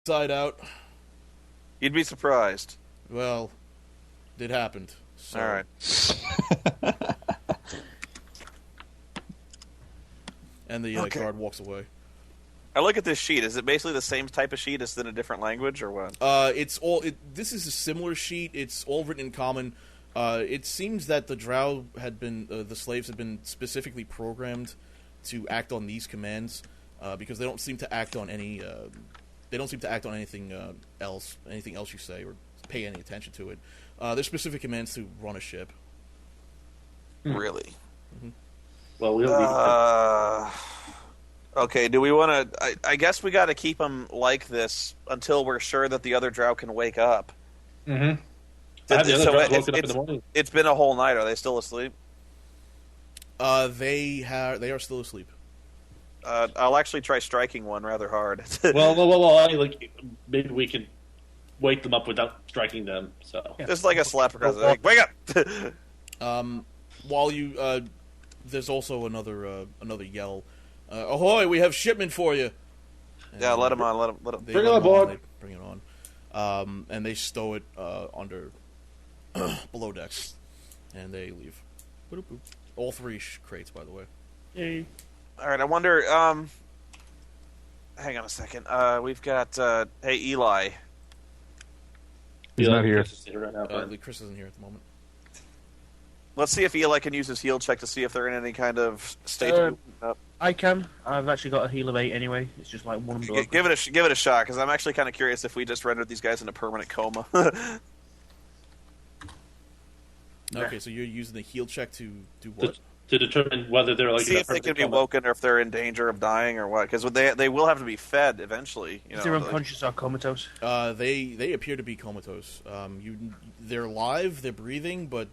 Side out. You'd be surprised. Well, it happened. So. All right. And the guard walks away. I look at this sheet. Is it basically the same type of sheet, as in a different language, or what? It's all. This is a similar sheet. It's all written in common. It seems that the drow had been, the slaves had been specifically programmed to act on these commands because they don't seem to act on any. They don't seem to act on anything else. Anything else you say or pay any attention to it. There's specific commands to run a ship. Really? Mm-hmm. Well, we'll need okay, do we want to... I guess we got to keep them like this until we're sure that the other drow can wake up. Mm-hmm. The other drow woken up in the morning. It's been a whole night. Are they still asleep? They are still asleep. I'll actually try striking one rather hard. Maybe we can wake them up without striking them. So just like a slap across the neck. Wake up! While you... there's also another yell. Ahoy! We have shipment for you. And yeah, let him on. Let him. Bring it on board. Bring it on, and they stow it under below decks, and they leave. All three crates, by the way. Yay! All right. I wonder. Hang on a second. We've got. Hey, Eli. He's not here. Chris isn't here at the moment. Let's see if Eli can use his heal check to see if they're in any kind of state of up. I can. I've actually got a heal of 8 anyway. It's just like one blood. Give it a shot, because I'm actually kind of curious if we just rendered these guys in a permanent coma. Okay, so you're using the heal check to do what? To determine whether they're like... See if they can be woken or if they're in danger of dying or what. Because they will have to be fed eventually. If they're unconscious or comatose? They appear to be comatose. They're alive, they're breathing, but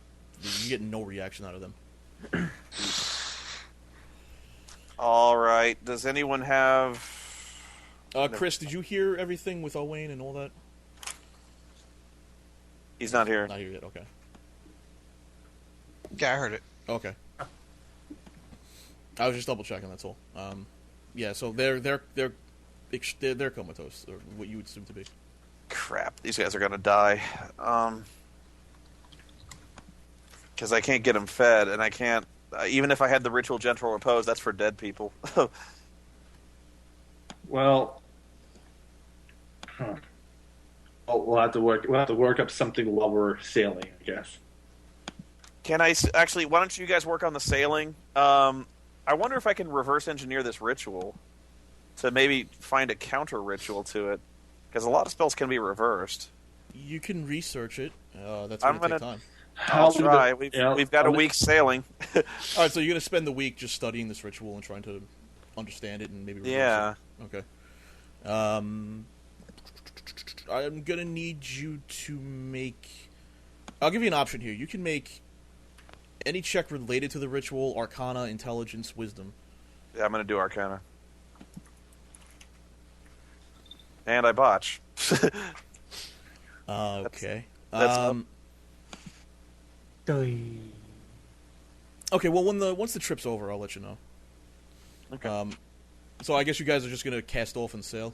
you get no reaction out of them. All right. Does anyone have... Chris, did you hear everything with Owain and all that? He's not here. Not here yet, okay. Yeah, I heard it. Okay. I was just double checking. That's all. Yeah, so they're comatose, or what you would assume to be. Crap, these guys are gonna die. Because I can't get them fed, and I can't. Even if I had the ritual gentle repose, that's for dead people. Well, we'll have to work. We'll have to work up something while we're sailing, I guess. Can I actually? Why don't you guys work on the sailing? I wonder if I can reverse engineer this ritual to maybe find a counter ritual to it, because a lot of spells can be reversed. You can research it. That's going to take time. I'll try. We've got a week's sailing. All right, so you're going to spend the week just studying this ritual and trying to understand it and maybe reverse it. Okay. I'm going to need you to make... I'll give you an option here. You can make any check related to the ritual: Arcana, Intelligence, Wisdom. Yeah, I'm going to do Arcana. And I botch. Okay. That's Okay, well, once the trip's over, I'll let you know. Okay. So I guess you guys are just going to cast off and sail?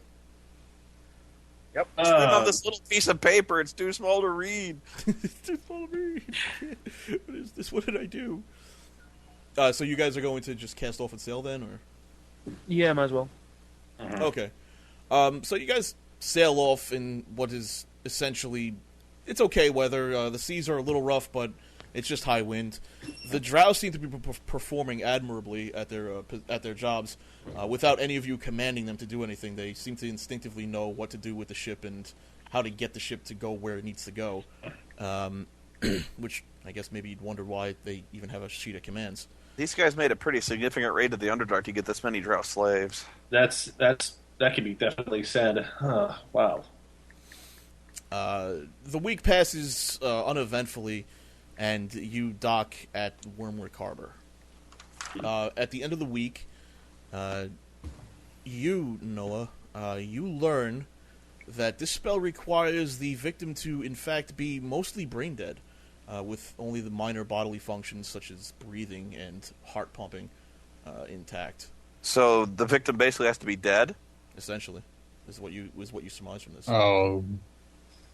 Yep. On this little piece of paper, it's too small to read. It's too small to read. What is this? What did I do? So you guys are going to just cast off and sail then, or? Yeah, might as well. Okay. So you guys sail off in what is essentially... It's okay weather. The seas are a little rough, but it's just high wind. The drow seem to be performing admirably at their jobs, without any of you commanding them to do anything. They seem to instinctively know what to do with the ship and how to get the ship to go where it needs to go. Which I guess maybe you'd wonder why they even have a sheet of commands. These guys made a pretty significant raid to the Underdark to get this many drow slaves. That can be definitely said. Wow. The week passes uneventfully, and you dock at Wyrmwick Harbor. At the end of the week, you, Noah, you learn that this spell requires the victim to, in fact, be mostly brain dead, with only the minor bodily functions such as breathing and heart pumping intact. So the victim basically has to be dead? Essentially. Is what you surmise from this? Oh,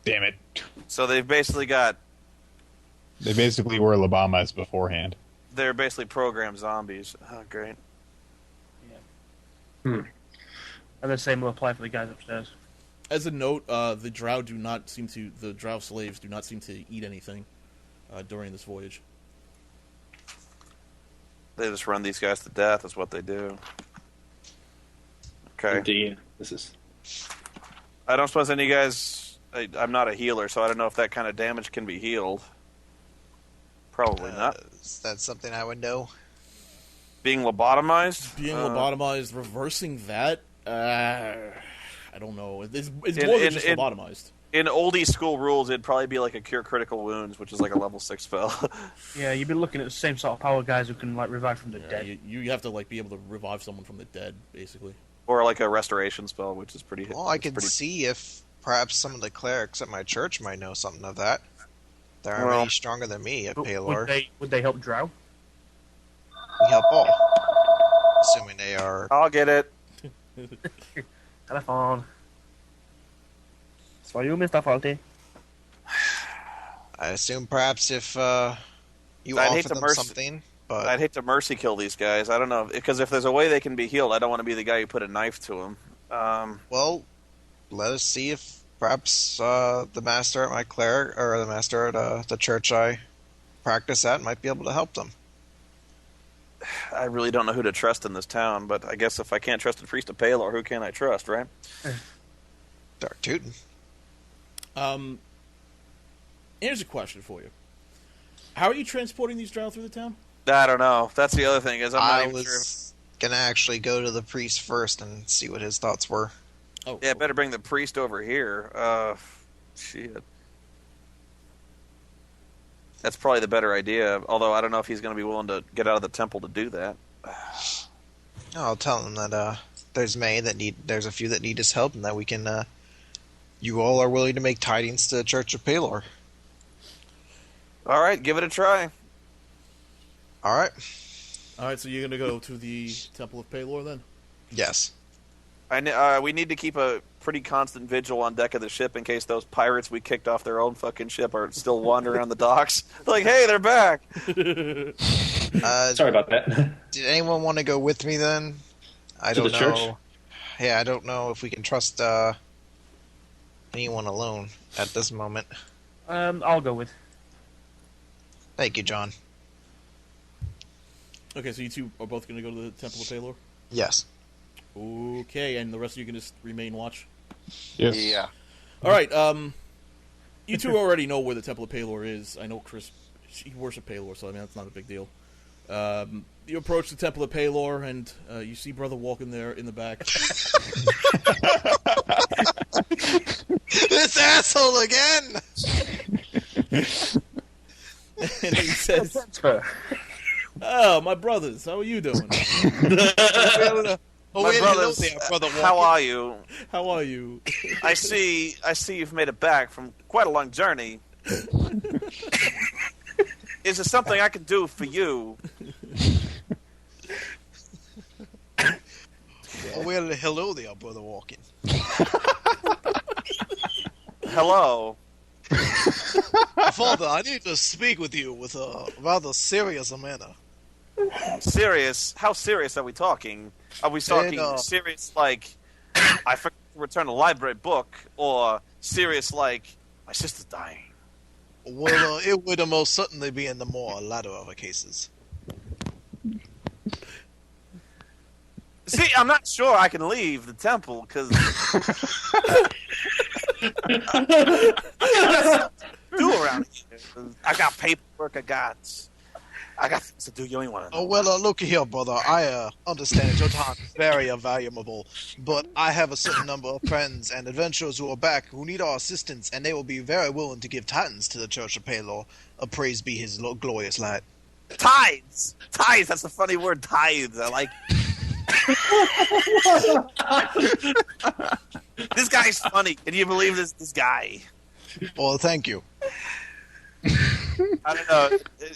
damn it! So they've basically They basically were Labamas beforehand. they're basically programmed zombies. Oh, great. And the same will apply for the guys upstairs. As a note, the drow slaves do not seem to eat anything during this voyage. They just run these guys to death is what they do. Okay. Indeed. This is. I don't suppose any of you guys... I'm not a healer, so I don't know if that kind of damage can be healed. Probably not. Is that something I would know? Being lobotomized? Being lobotomized, reversing that, I don't know. It's more than just lobotomized. In oldie school rules, it'd probably be like a cure critical wounds, which is like a level 6 spell. Yeah, you've been looking at the same sort of power guys who can like revive from the dead. You have to like be able to revive someone from the dead, basically. Or like a restoration spell, which is pretty... Well, I could see if perhaps some of the clerics at my church might know something of that. They're already stronger than me at Paylor. Would they help Drow? We help all. Assuming they are... I'll get it. Telephone. It's for you, Mr. Faulty. I assume perhaps if you I'd hate offer to them mercy- something, but... I'd hate to mercy kill these guys. I don't know. Because if there's a way they can be healed, I don't want to be the guy who put a knife to them. Well, let us see if perhaps the master at my cleric, or the master at the church I practice at, might be able to help them. I really don't know who to trust in this town, but I guess if I can't trust the priest of Paylor, who can I trust, right? Dark Tootin'. Here's a question for you. How are you transporting these drow through the town? I don't know. That's the other thing, is I'm not I even was sure. gonna actually go to the priest first and see what his thoughts were. Oh, Yeah, better bring the priest over here. Shit. That's probably the better idea, although I don't know if he's going to be willing to get out of the temple to do that. I'll tell him that there's there's a few that need his help, and that we can. You all are willing to make tidings to the Church of Paylor. All right, give it a try. All right. All right, so you're going to go to the Temple of Paylor then? Yes. We need to keep a pretty constant vigil on deck of the ship in case those pirates we kicked off their own fucking ship are still wandering around the docks. Like, hey, they're back. Sorry about that. Did anyone want to go with me then? I To don't the know. church? Yeah, I don't know if we can trust anyone alone at this moment. I'll go with. Thank you, John. Okay, so you two are both going to go to the Temple of Paylor? Yes. Okay, and the rest of you can just remain watch? Yes. Yeah. All right, you two already know where the Temple of Paylor is. I know Chris, he worships Paylor, so I mean, that's not a big deal. You approach the Temple of Paylor, and you see Brother walking there in the back. This asshole again! And he says, "Oh, my brothers, how are you doing? My brothers, how are you? How are you?" I see you've made it back from quite a long journey. Is there something I can do for you? Well, hello there, Brother Walking. Hello. Father, I need to speak with you with a rather serious manner. Serious? How serious are we talking? Are we talking serious like I forgot to return a library book, or serious like my sister's dying? Well, it would most certainly be in the more latter of the cases. See, I'm not sure I can leave the temple because do around here. I got paperwork. I got things to do. You ain't want to know. Oh, well, look here, brother. I understand that your time is very valuable, but I have a certain number of friends and adventurers who are back who need our assistance, and they will be very willing to give tithes to the Church of Paylor. Praise be his glorious light. Tithes. That's a funny word. Tithes. I like. This guy's funny. Can you believe this guy? Well, thank you. I don't know.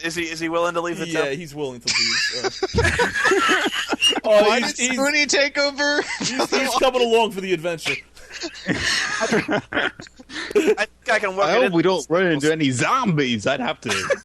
Is he willing to leave the temple? Yeah, he's willing to leave. Why did Spoonie take over? He's coming along for the adventure. I think I can work I it hope in. we don't run into any zombies. I'd have to